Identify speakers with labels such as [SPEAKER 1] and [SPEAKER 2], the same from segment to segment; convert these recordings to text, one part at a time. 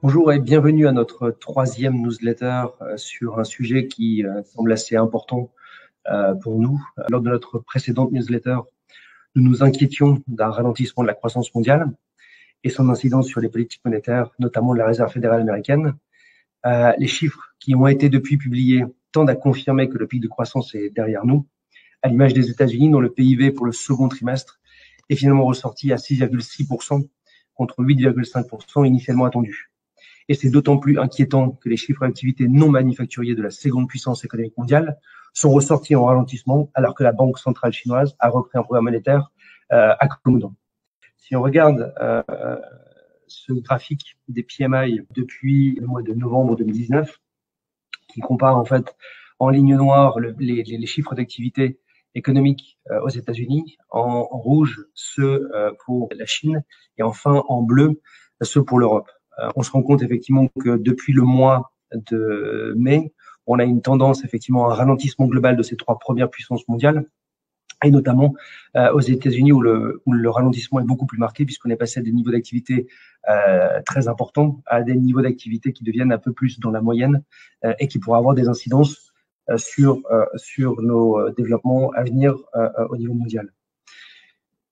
[SPEAKER 1] Bonjour et bienvenue à notre troisième newsletter sur un sujet qui semble assez important pour nous. Lors de notre précédente newsletter, nous nous inquiétions d'un ralentissement de la croissance mondiale et son incidence sur les politiques monétaires, notamment de la Réserve fédérale américaine. Les chiffres qui ont été depuis publiés tendent à confirmer que le pic de croissance est derrière nous, à l'image des États-Unis, dont le PIB pour le second trimestre est finalement ressorti à 6,6% contre 8,5% initialement attendu. Et c'est d'autant plus inquiétant que les chiffres d'activité non manufacturiers de la seconde puissance économique mondiale sont ressortis en ralentissement alors que la Banque centrale chinoise a repris un programme monétaire accommodant. Si on regarde ce graphique des PMI depuis le mois de novembre 2019, qui compare en fait en ligne noire les chiffres d'activité économique aux États-Unis, en rouge ceux pour la Chine et enfin en bleu ceux pour l'Europe. On se rend compte effectivement que depuis le mois de mai, on a une tendance effectivement à un ralentissement global de ces trois premières puissances mondiales, et notamment aux États-Unis où le ralentissement est beaucoup plus marqué puisqu'on est passé à des niveaux d'activité très importants à des niveaux d'activité qui deviennent un peu plus dans la moyenne et qui pourraient avoir des incidences sur nos développements à venir au niveau mondial.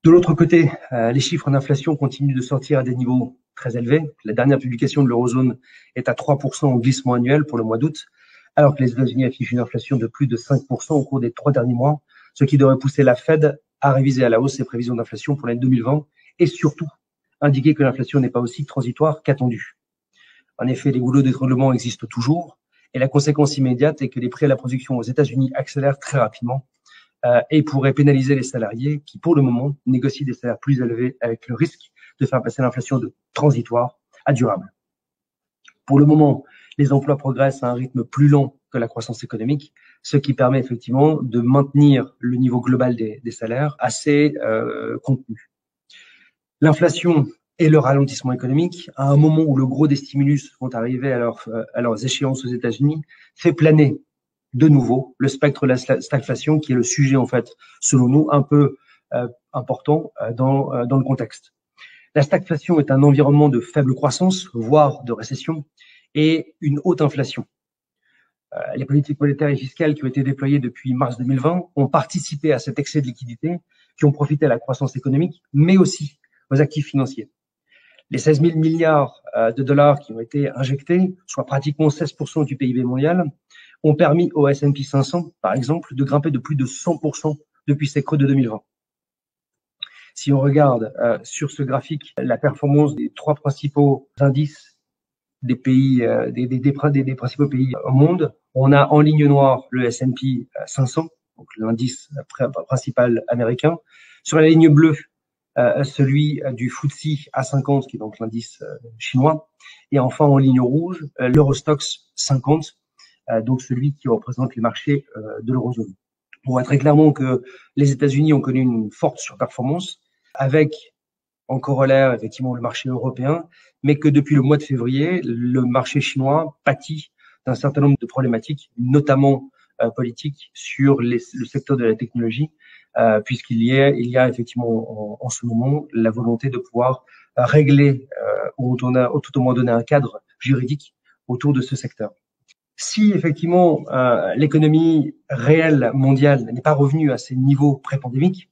[SPEAKER 1] De l'autre côté, les chiffres d'inflation continuent de sortir à des niveaux très élevés. La dernière publication de l'Eurozone est à 3% en glissement annuel pour le mois d'août, alors que les États-Unis affichent une inflation de plus de 5% au cours des 3 derniers mois, ce qui devrait pousser la Fed à réviser à la hausse ses prévisions d'inflation pour l'année 2020 et surtout indiquer que l'inflation n'est pas aussi transitoire qu'attendu. En effet, les goulots d'étranglement existent toujours et la conséquence immédiate est que les prix à la production aux États-Unis accélèrent très rapidement et pourraient pénaliser les salariés qui, pour le moment, négocient des salaires plus élevés avec le risque de faire passer l'inflation de transitoire à durable. Pour le moment, les emplois progressent à un rythme plus lent que la croissance économique, ce qui permet effectivement de maintenir le niveau global des salaires assez contenu. L'inflation et le ralentissement économique, à un moment où le gros des stimulus vont arriver à leurs échéances aux États-Unis, fait planer de nouveau le spectre de la stagflation, qui est le sujet, en fait, selon nous, un peu important dans le contexte. La stagflation est un environnement de faible croissance, voire de récession, et une haute inflation. Les politiques monétaires et fiscales qui ont été déployées depuis mars 2020 ont participé à cet excès de liquidité, qui ont profité à la croissance économique, mais aussi aux actifs financiers. Les 16 000 milliards de dollars qui ont été injectés, soit pratiquement 16% du PIB mondial, ont permis au S&P 500, par exemple, de grimper de plus de 100% depuis ses creux de 2020. Si on regarde sur ce graphique la performance des trois principaux indices des pays, des principaux pays au monde, on a en ligne noire le S&P 500, donc l'indice principal américain. Sur la ligne bleue, celui du FTSE A50, qui est donc l'indice chinois. Et enfin, en ligne rouge, l'Eurostoxx 50, donc celui qui représente les marchés de l'eurozone. On voit très clairement que les États-Unis ont connu une forte surperformance, avec en corollaire effectivement le marché européen, mais que depuis le mois de février, le marché chinois pâtit d'un certain nombre de problématiques, notamment politiques, sur le secteur de la technologie, puisqu'il y a effectivement en ce moment la volonté de pouvoir régler ou tout au moins donner un cadre juridique autour de ce secteur. Si effectivement l'économie réelle mondiale n'est pas revenue à ses niveaux pré-pandémiques,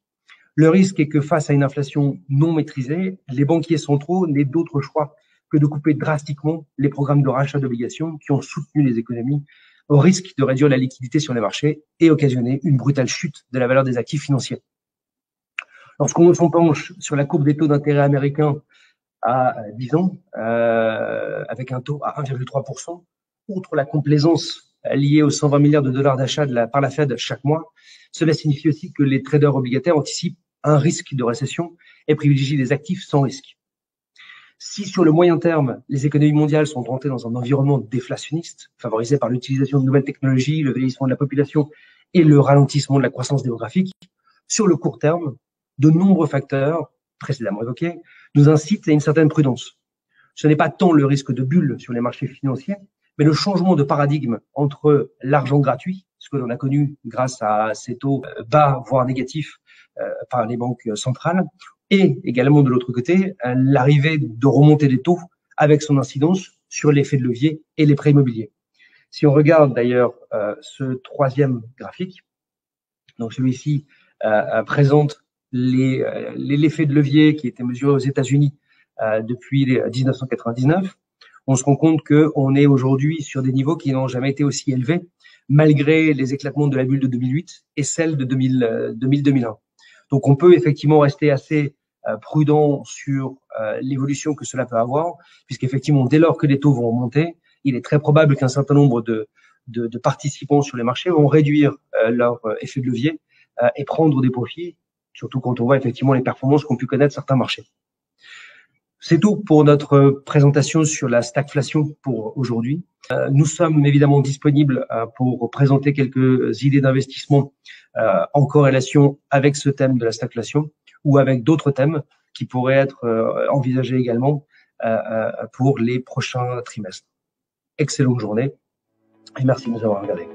[SPEAKER 1] le risque est que face à une inflation non maîtrisée, les banquiers centraux n'aient d'autre choix que de couper drastiquement les programmes de rachat d'obligations qui ont soutenu les économies, au risque de réduire la liquidité sur les marchés et occasionner une brutale chute de la valeur des actifs financiers. Lorsqu'on se penche sur la courbe des taux d'intérêt américains à 10 ans, avec un taux à 1,3%, outre la complaisance liée aux 120 milliards de dollars d'achat par la Fed chaque mois, cela signifie aussi que les traders obligataires anticipent un risque de récession et privilégient des actifs sans risque. Si sur le moyen terme, les économies mondiales sont rentrées dans un environnement déflationniste, favorisé par l'utilisation de nouvelles technologies, le vieillissement de la population et le ralentissement de la croissance démographique, sur le court terme, de nombreux facteurs, précédemment évoqués, nous incitent à une certaine prudence. Ce n'est pas tant le risque de bulle sur les marchés financiers, mais le changement de paradigme entre l'argent gratuit, ce que l'on a connu grâce à ces taux bas, voire négatifs, par les banques centrales, et également de l'autre côté, l'arrivée de remontée des taux avec son incidence sur l'effet de levier et les prêts immobiliers. Si on regarde d'ailleurs ce troisième graphique, donc celui-ci présente l'effet de levier qui était mesuré aux États-Unis depuis 1999. On se rend compte qu'on est aujourd'hui sur des niveaux qui n'ont jamais été aussi élevés, malgré les éclatements de la bulle de 2008 et celle de 2000-2001. Donc on peut effectivement rester assez prudent sur l'évolution que cela peut avoir, puisqu'effectivement, dès lors que les taux vont monter, il est très probable qu'un certain nombre de participants sur les marchés vont réduire leur effet de levier et prendre des profits, surtout quand on voit effectivement les performances qu'ont pu connaître certains marchés. C'est tout pour notre présentation sur la stagflation pour aujourd'hui. Nous sommes évidemment disponibles pour présenter quelques idées d'investissement en corrélation avec ce thème de la stagflation ou avec d'autres thèmes qui pourraient être envisagés également pour les prochains trimestres. Excellente journée et merci de nous avoir regardés.